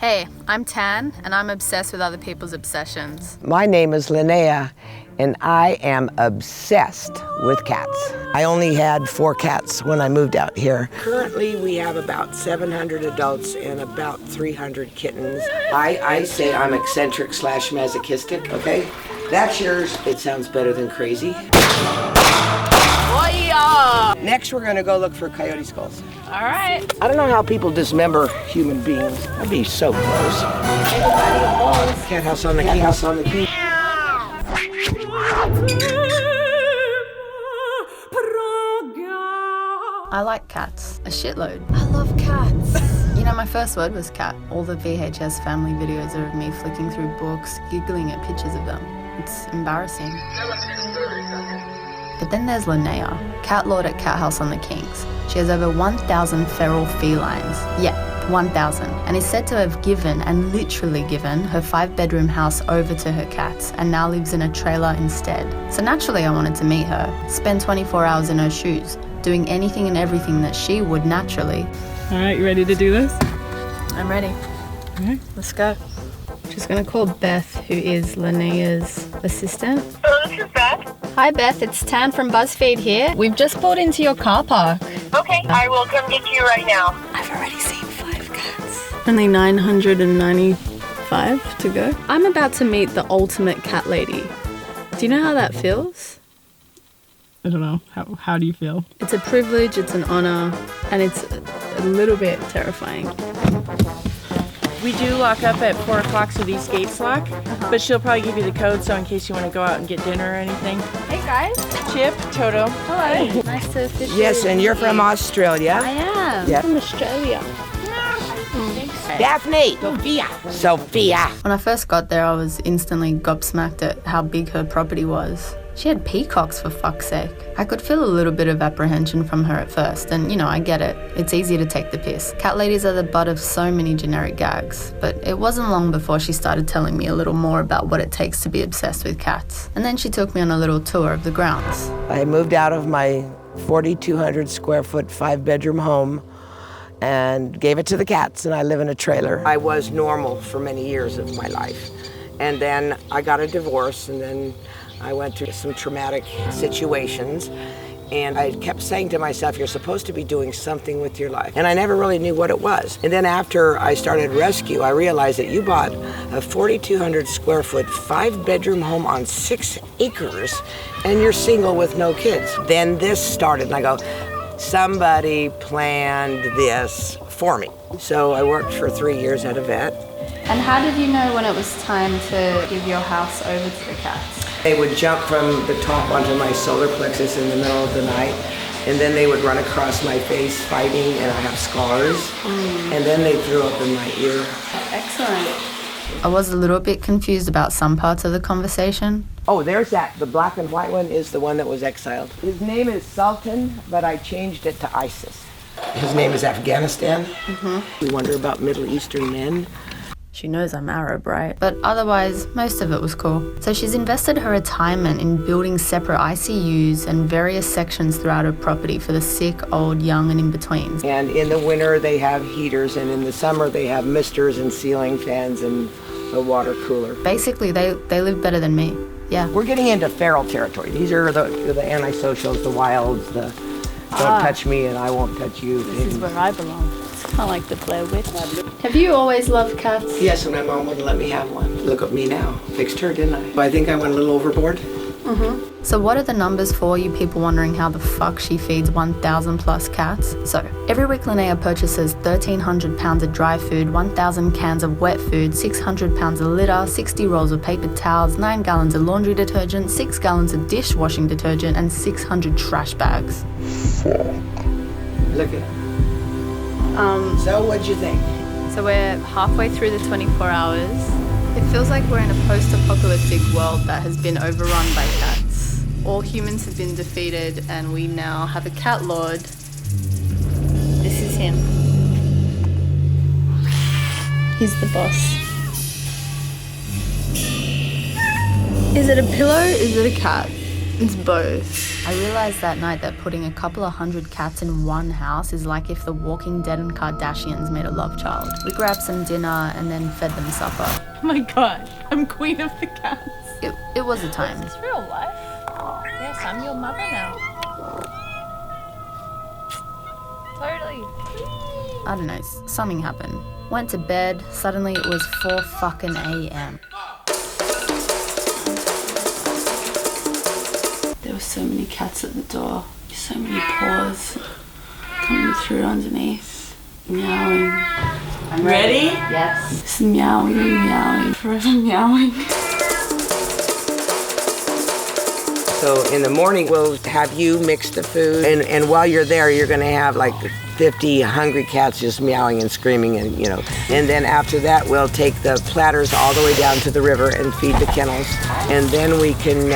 Hey, I'm Tan, and I'm obsessed with other people's obsessions. My name is Linnea, and I am obsessed with cats. I only had 4 cats when I moved out here. Currently, we have about 700 adults and about 300 kittens. I say I'm eccentric / masochistic, okay? That's yours. It sounds better than crazy. Oh yeah! Next, we're gonna go look for coyote skulls. All right. I don't know how people dismember human beings. That'd be so gross. Cat house on the key. House on the key. I like cats. A shitload. I love cats. You know, my first word was cat. All the VHS family videos are of me flicking through books, giggling at pictures of them. It's embarrassing. But then there's Linnea, cat lord at Cat House on the Kings. She has over 1,000 feral felines. Yeah, 1,000. And is said to have given, and literally given, her 5-bedroom house over to her cats and now lives in a trailer instead. So naturally I wanted to meet her, spend 24 hours in her shoes, doing anything and everything that she would naturally. All right, you ready to do this? I'm ready. All right. Let's go. Just gonna call Beth, who is Linnea's assistant. Hello, this is Beth. Hi Beth, it's Tan from BuzzFeed here. We've just pulled into your car park. Okay, I will come get you right now. I've already seen 5 cats. Only 995 to go. I'm about to meet the ultimate cat lady. Do you know how that feels? I don't know. How do you feel? It's a privilege, it's an honor, and it's a little bit terrifying. We do lock up at 4 o'clock, so these gates lock. But she'll probably give you the code, so in case you want to go out and get dinner or anything. Hey guys. Chip, Toto. Hello. Nice to fit you. Yes, and you're from Australia. I am. Yeah. From Australia. Daphne. Sophia. When I first got there, I was instantly gobsmacked at how big her property was. She had peacocks, for fuck's sake. I could feel a little bit of apprehension from her at first, and you know, I get it. It's easy to take the piss. Cat ladies are the butt of so many generic gags, but it wasn't long before she started telling me a little more about what it takes to be obsessed with cats. And then she took me on a little tour of the grounds. I moved out of my 4,200 square foot 5-bedroom home and gave it to the cats, and I live in a trailer. I was normal for many years of my life. And then I got a divorce, and then I went through some traumatic situations, and I kept saying to myself, you're supposed to be doing something with your life. And I never really knew what it was. And then after I started rescue, I realized that you bought a 4,200 square foot 5-bedroom home on 6 acres, and you're single with no kids. Then this started, and I go, somebody planned this for me. So I worked for 3 years at a vet. And how did you know when it was time to give your house over to the cats? They would jump from the top onto my solar plexus in the middle of the night, and then they would run across my face fighting, and I have scars, and then they threw up in my ear. Excellent. I was a little bit confused about some parts of the conversation. Oh, there's that. The black and white one is the one that was exiled. His name is Sultan, but I changed it to ISIS. His name is Afghanistan. We wonder about Middle Eastern men. She knows I'm Arab, right? But otherwise, most of it was cool. So she's invested her retirement in building separate ICUs and various sections throughout her property for the sick, old, young, and in-betweens. And in the winter, they have heaters, and in the summer, they have misters and ceiling fans and a water cooler. Basically, they live better than me. Yeah. We're getting into feral territory. These are the antisocials, the wilds, the don't touch me and I won't touch you. This is where I belong. I like the Blair Witch. Have you always loved cats? Yes, and my mom wouldn't let me have one. Look at me now. Fixed her, didn't I? I think I went a little overboard. So what are the numbers for you people wondering how the fuck she feeds 1,000 plus cats? So every week Linnea purchases 1,300 pounds of dry food, 1,000 cans of wet food, 600 pounds of litter, 60 rolls of paper towels, 9 gallons of laundry detergent, 6 gallons of dishwashing detergent, and 600 trash bags. Look at it. So what'd you think? So we're halfway through the 24 hours. It feels like we're in a post-apocalyptic world that has been overrun by cats. All humans have been defeated and we now have a cat lord. This is him. He's the boss. Is it a pillow? Is it a cat? It's both. I realized that night that putting a couple of 100 cats in one house is like if the Walking Dead and Kardashians made a love child. We grabbed some dinner and then fed them supper. Oh my god, I'm queen of the cats. It was a time. Is this real life? Yes, I'm your mother now. Totally. I don't know, something happened. Went to bed, suddenly it was 4 fucking a.m. There were so many cats at the door, so many paws coming through underneath, meowing. I'm ready? Yes. Just meowing and meowing, forever meowing. So in the morning, we'll have you mix the food, and while you're there, you're gonna have like 50 hungry cats just meowing and screaming, and you know. And then after that, we'll take the platters all the way down to the river and feed the kennels. And then we can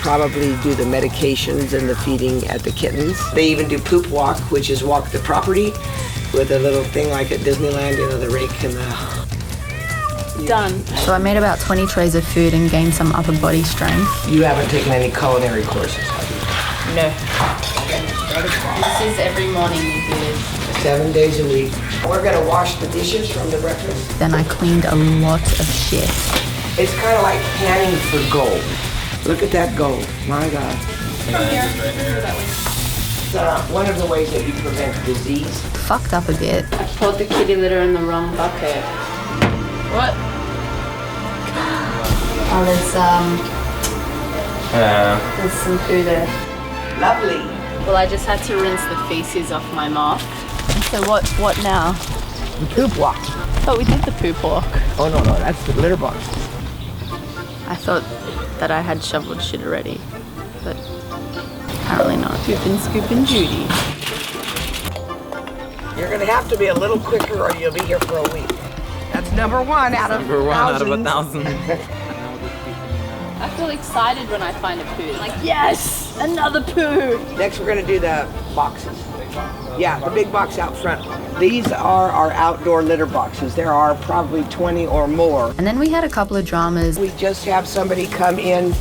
probably do the medications and the feeding at the kittens. They even do poop walk, which is walk the property with a little thing like at Disneyland, you know, the rake and the... Done. So I made about 20 trays of food and gained some upper body strength. You haven't taken any culinary courses, have you? No. This is every morning we do this. 7 days a week. We're gonna wash the dishes from the breakfast. Then I cleaned a lot of shit. It's kind of like panning for gold. Look at that gold, my God. It's one of the ways that you prevent disease. Fucked up a bit. I poured the kitty litter in the wrong bucket. What? Oh, there's some poo there. Lovely. Well, I just had to rinse the feces off my mouth. So what now? The poop walk. I thought we did the poop walk. Oh, no, that's the litter box. I thought that I had shoveled shit already, but apparently not. Poop and scoop and Judy. You're gonna have to be a little quicker or you'll be here for a week. That's number one out of thousands. I feel excited when I find a poo. Like, yes, another poo. Next, we're gonna do the boxes. Yeah, the big box out front. These are our outdoor litter boxes. There are probably 20 or more. And then we had a couple of dramas. We just have somebody come in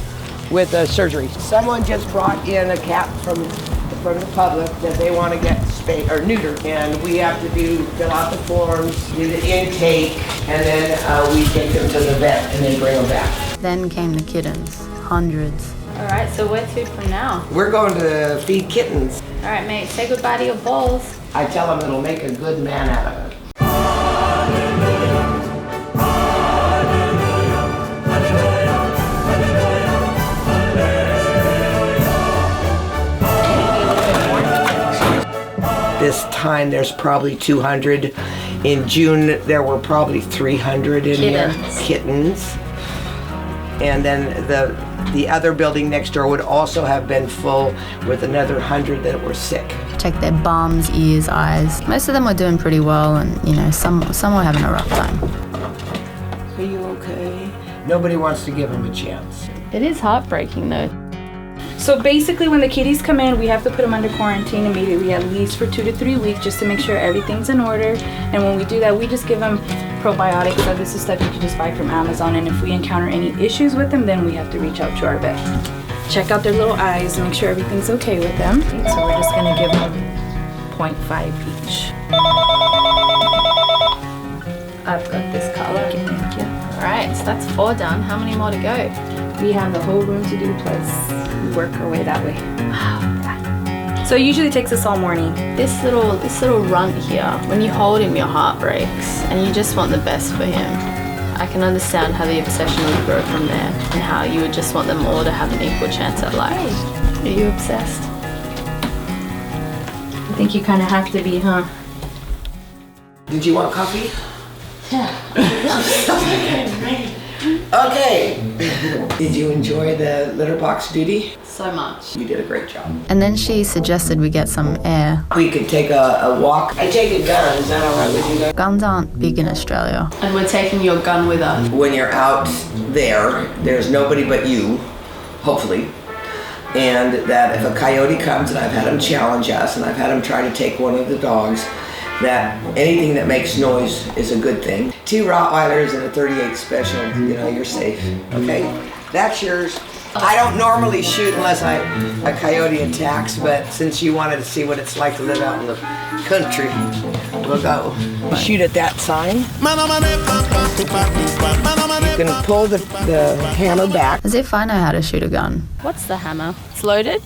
with a surgery. Someone just brought in a cat from the public that they want to get spayed or neutered, and we have to fill out the forms, do the intake, and then we take them to the vet and then bring them back. Then came the kittens, hundreds. All right, so where to from now? We're going to feed kittens. All right, mate, say goodbye to your balls. I tell them it'll make a good man out of it. This time there's probably 200. In June there were probably 300 in here. Kittens. And then the other building next door would also have been full with another 100 that were sick. Check their bums, ears, eyes. Most of them were doing pretty well, and you know, some were having a rough time. Are you okay? Nobody wants to give them a chance. It is heartbreaking though. So basically when the kitties come in, we have to put them under quarantine immediately, at least for 2 to 3 weeks, just to make sure everything's in order. And when we do that, we just give them probiotics. So this is stuff you can just buy from Amazon. And if we encounter any issues with them, then we have to reach out to our vet. Check out their little eyes, make sure everything's okay with them. So we're just gonna give them 0.5 each. I've got this color. Thank you. All right, so that's 4 done. How many more to go? We have the whole room to do, plus work our way that way. Yeah. So it usually takes us all morning. This little runt here, when you hold him, your heart breaks, and you just want the best for him. I can understand how the obsession would grow from there, and how you would just want them all to have an equal chance at life. Are you obsessed? I think you kind of have to be, huh? Did you want coffee? Yeah. Okay. Did you enjoy the litter box duty? So much. You did a great job. And then she suggested we get some air. We could take a walk. I take a gun. Is that all right with you guys? Guns aren't big in Australia. And we're taking your gun with us. When you're out there's nobody but you, hopefully. And that if a coyote comes, and I've had him challenge us, and I've had him try to take one of the dogs, that anything that makes noise is a good thing. 2 Rottweilers and a 38 Special, you know, you're safe, okay? That's yours. I don't normally shoot unless a coyote attacks, but since you wanted to see what it's like to live out in the country, we'll go. Shoot at that sign. You can pull the hammer back. As if I know how to shoot a gun. What's the hammer? It's loaded.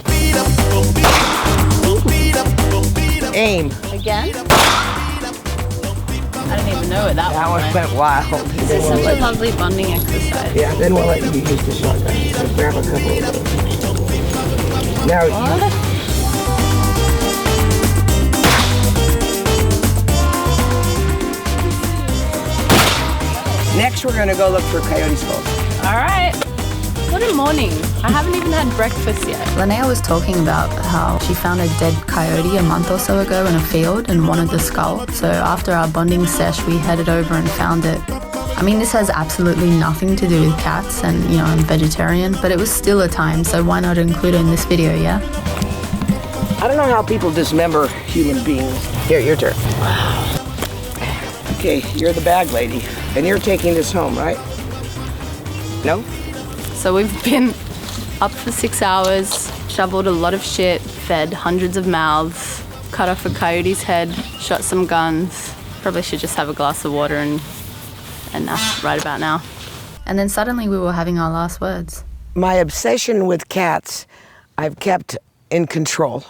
Aim. Again? I don't even know what that That one one went. went wild. It's such a lovely bonding exercise. Yeah, then we'll let you use the shotgun. So grab a couple of those. Now, next we're gonna go look for coyote skulls. All right. What a morning. I haven't even had breakfast yet. Linnea was talking about how she found a dead coyote a month or so ago in a field and wanted the skull. So after our bonding sesh, we headed over and found it. I mean, this has absolutely nothing to do with cats and, you know, I'm vegetarian, but it was still a time, so why not include it in this video, yeah? I don't know how people dismember human beings. Here, your turn. Okay, you're the bag lady, and you're taking this home, right? No? So we've been up for 6 hours, shoveled a lot of shit, fed hundreds of mouths, cut off a coyote's head, shot some guns. Probably should just have a glass of water and nap right about now. And then suddenly we were having our last words. My obsession with cats, I've kept in control.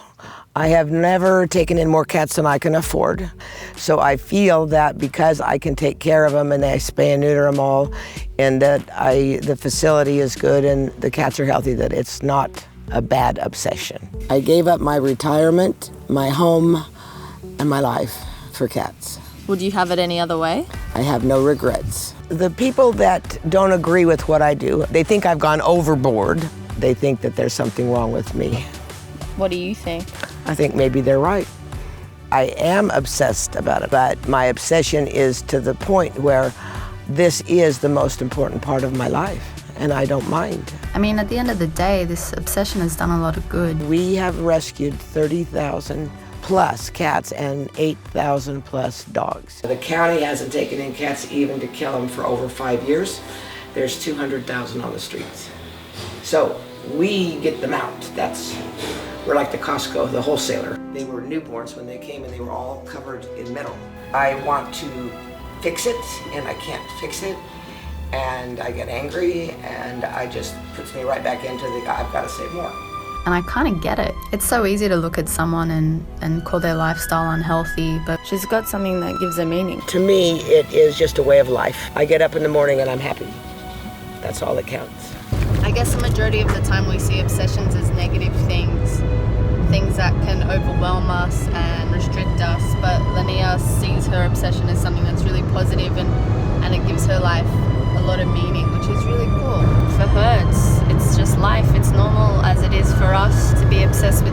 I have never taken in more cats than I can afford. So I feel that because I can take care of them and I spay and neuter them all, and that the facility is good and the cats are healthy, that it's not a bad obsession. I gave up my retirement, my home, and my life for cats. Would you have it any other way? I have no regrets. The people that don't agree with what I do, they think I've gone overboard. They think that there's something wrong with me. What do you think? I think maybe they're right. I am obsessed about it, but my obsession is to the point where this is the most important part of my life, and I don't mind. I mean, at the end of the day, this obsession has done a lot of good. We have rescued 30,000 plus cats and 8,000 plus dogs. The county hasn't taken in cats even to kill them for over 5 years. There's 200,000 on the streets. So we get them out. We're like the Costco, the wholesaler. They were newborns when they came and they were all covered in metal. I want to fix it and I can't fix it. And I get angry and I just puts me right back into I've got to save more. And I kind of get it. It's so easy to look at someone and call their lifestyle unhealthy, but She's got something that gives her meaning. To me, it is just a way of life. I get up in the morning and I'm happy. That's all that counts. I guess the majority of the time we see obsessions as negative things that can overwhelm us and restrict us, but Linnea sees her obsession as something that's really positive and it gives her life a lot of meaning, which is really cool. For her, it's just life. It's normal as it is for us to be obsessed with